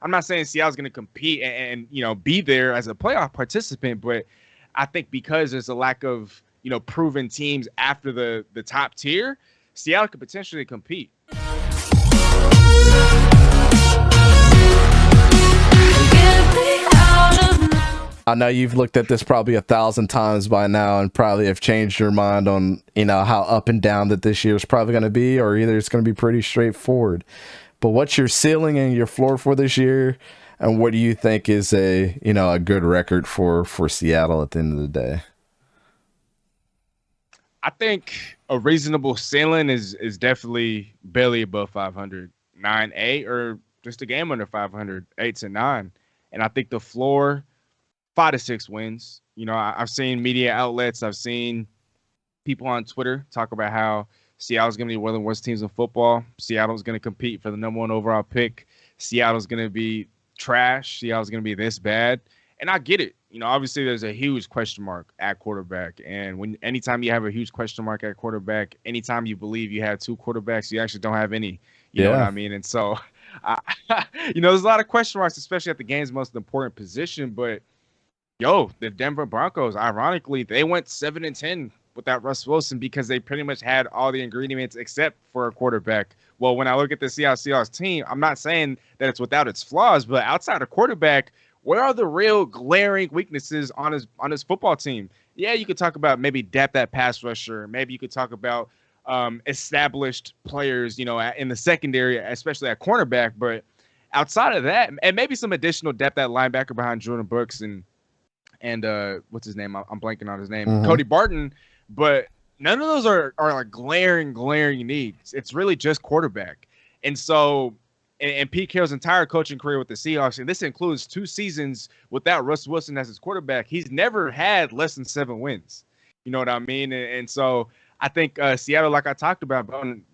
I'm not saying Seattle's going to compete and be there as a playoff participant, but I think because there's a lack of proven teams after the top tier, Seattle could potentially compete. I know you've looked at this probably 1,000 times by now and probably have changed your mind on, how up and down that this year is probably going to be, or either it's going to be pretty straightforward. But what's your ceiling and your floor for this year? And what do you think is a good record for Seattle at the end of the day? I think a reasonable ceiling is definitely barely above 500, 9-8, or just a game under 500, 8-9. And I think the floor, 5 to 6 wins. I've seen media outlets, I've seen people on Twitter talk about how Seattle's going to be one of the worst teams in football. Seattle's going to compete for the number 1 overall pick. Seattle's going to be trash. Seattle's going to be this bad. And I get it. Obviously there's a huge question mark at quarterback. And anytime you have a huge question mark at quarterback, anytime you believe you have 2 quarterbacks, you actually don't have any. You know what I mean? And so, there's a lot of question marks, especially at the game's most important position. But the Denver Broncos, ironically, they went 7-10 without Russ Wilson because they pretty much had all the ingredients except for a quarterback. Well, when I look at the Seattle Seahawks team, I'm not saying that it's without its flaws, but outside of quarterback, where are the real glaring weaknesses on his football team? Yeah, you could talk about maybe depth at pass rusher. Maybe you could talk about established players, in the secondary, especially at cornerback. But outside of that, and maybe some additional depth at linebacker behind Jordan Brooks and what's his name? I'm blanking on his name. Cody Barton. But none of those are like glaring needs. It's really just quarterback. And so, and Pete Carroll's entire coaching career with the Seahawks, and this includes 2 seasons without Russ Wilson as his quarterback, he's never had less than 7 wins. You know what I mean? And so I think Seattle, like I talked about,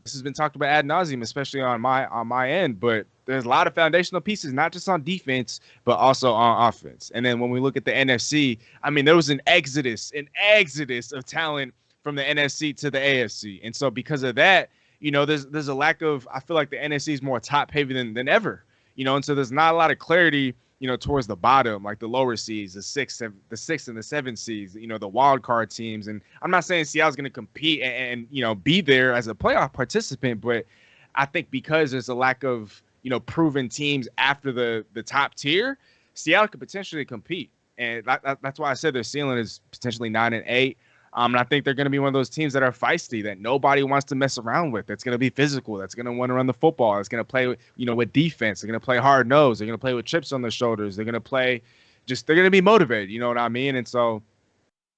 this has been talked about ad nauseum, especially on my end, but there's a lot of foundational pieces, not just on defense, but also on offense. And then when we look at the NFC, I mean, there was an exodus of talent from the NFC to the AFC. And so because of that, there's a lack of, I feel like the NFC is more top heavy than ever, and so there's not a lot of clarity, towards the bottom, like the lower seeds, the sixth and the 7th seeds, the wild card teams. And I'm not saying Seattle's going to compete and be there as a playoff participant, but I think because there's a lack of, proven teams after the top tier, Seattle could potentially compete. And that's why I said their ceiling is potentially 9-8. And I think they're going to be one of those teams that are feisty, that nobody wants to mess around with. That's going to be physical. That's going to want to run the football. That's going to play, with defense. They're going to play hard nose. They're going to play with chips on their shoulders. They're going to play they're going to be motivated. You know what I mean? And so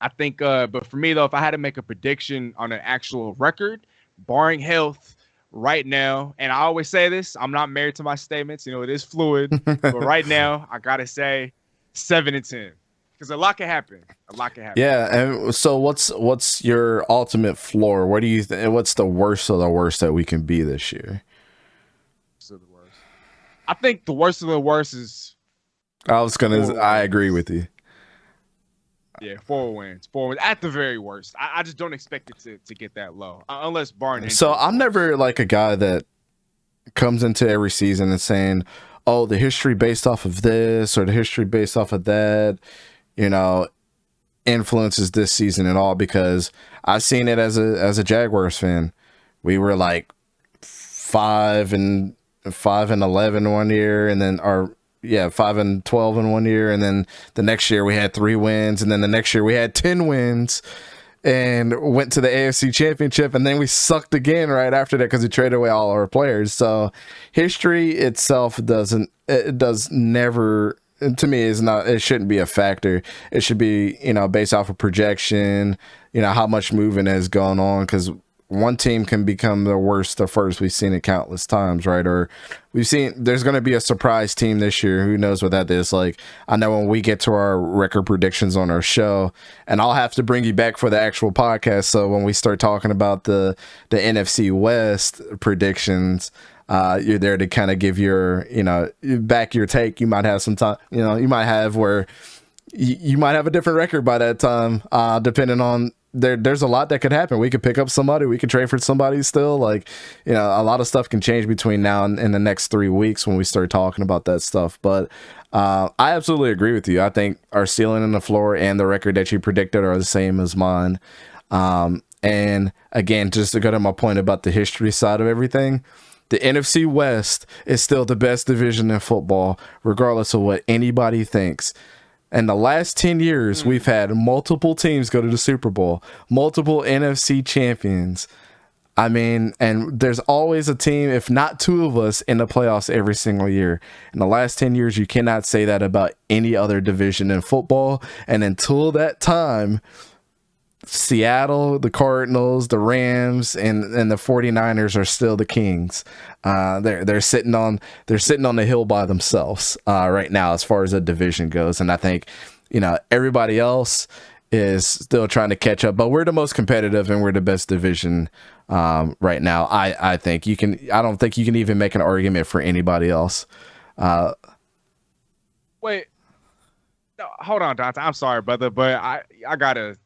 I think, but for me, though, if I had to make a prediction on an actual record, barring health right now, and I always say this, I'm not married to my statements. It is fluid. But right now, I got to say 7-10. Because a lot can happen. Yeah, and so what's your ultimate floor? What do you what's the worst of the worst that we can be this year? So the worst. I think the worst of the worst is. I agree with you. Yeah, 4 wins. 4 wins at the very worst. I just don't expect it to get that low unless Barton. So I'm never like a guy that comes into every season and saying, "Oh, the history based off of this or the history based off of that." Influences this season at all, because I've seen it as a Jaguars fan. We were like 5-11 one year, and then 5-12 in one year, and then the next year we had 3 wins, and then the next year we had 10 wins, and went to the AFC Championship, and then we sucked again right after that because we traded away all our players. So history itself does never. To me, it shouldn't be a factor. It should be, based off of projection, how much movement has gone on, because one team can become the worst or first. We've seen it countless times, right? Or we've seen there's going to be a surprise team this year. Who knows what that is? Like, I know when we get to our record predictions on our show, and I'll have to bring you back for the actual podcast. So when we start talking about the NFC West predictions, you're there to kind of give your, back your take. You might have some time, you might have where you might have a different record by that time, depending on there's a lot that could happen. We could pick up somebody, we could trade for somebody still. Like, you know, a lot of stuff can change between now and the next 3 weeks when we start talking about that stuff. But I absolutely agree with you. I think our ceiling and the floor and the record that you predicted are the same as mine. And again, just to go to my point about the history side of everything, the NFC West is still the best division in football, regardless of what anybody thinks. In the last 10 years, we've had multiple teams go to the Super Bowl, multiple NFC champions. I mean, and there's always a team, if not two of us, in the playoffs every single year. In the last 10 years, you cannot say that about any other division in football. And until that time, Seattle, the Cardinals, the Rams, and the 49ers are still the kings. They're sitting on the hill by themselves right now as far as the division goes. And I think, you know, everybody else is still trying to catch up, but we're the most competitive and we're the best division right now. I think you can. I don't think you can even make an argument for anybody else. Wait, no, hold on, Dante. I'm sorry, brother, but I gotta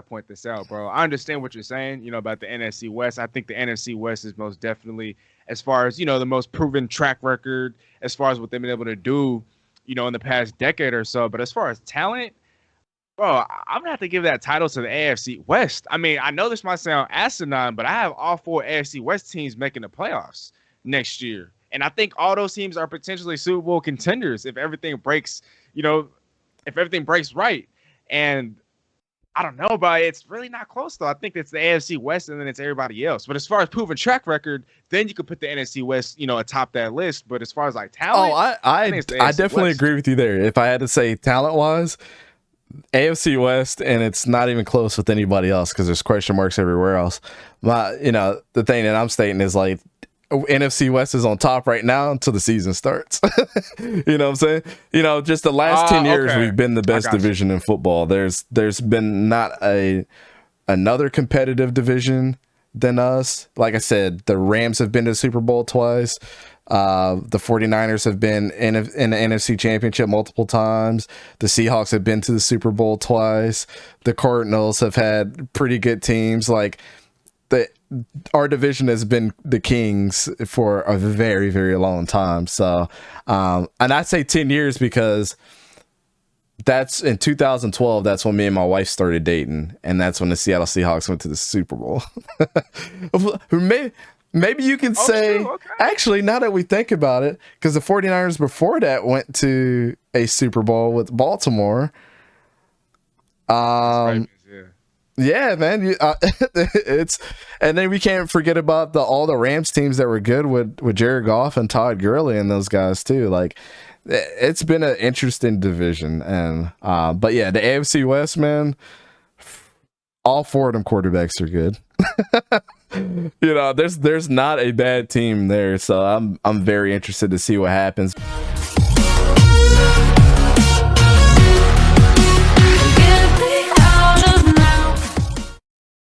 point this out, bro. I understand what you're saying, you know, about the NFC West. I think the NFC West is most definitely, as far as, you know, the most proven track record, as far as what they've been able to do, you know, in the past decade or so. But as far as talent, bro, I'm gonna have to give that title to the AFC West. I mean, I know this might sound asinine, but I have all 4 AFC West teams making the playoffs next year. And I think all those teams are potentially Super Bowl contenders if everything breaks, you know, if everything breaks right. And I don't know, but it's really not close, though. I think it's the AFC West and then it's everybody else. But as far as proven track record, then you could put the NFC West, you know, atop that list. But as far as like talent, I definitely agree with you there. If I had to say talent-wise, AFC West, and it's not even close with anybody else because there's question marks everywhere else. You know, the thing that I'm stating is like NFC West is on top right now until the season starts. You know what I'm saying? You know, just the last 10 years we've been the best division in football. There's been not another competitive division than us. Like I said, the Rams have been to the Super Bowl twice. The 49ers have been in the NFC Championship multiple times. The Seahawks have been to the Super Bowl twice. The Cardinals have had pretty good teams. Like, our division has been the kings for a very, very long time. So, and I say 10 years because that's in 2012. That's when me and my wife started dating. And that's when the Seattle Seahawks went to the Super Bowl. Maybe you can say, okay. Actually, now that we think about it, because the 49ers before that went to a Super Bowl with Baltimore. Yeah, man. It's, and then we can't forget about all the Rams teams that were good with Jared Goff and Todd Gurley and those guys too. Like, it's been an interesting division. And but yeah, the AFC West, man, all 4 of them quarterbacks are good. You know, there's not a bad team there. So I'm very interested to see what happens.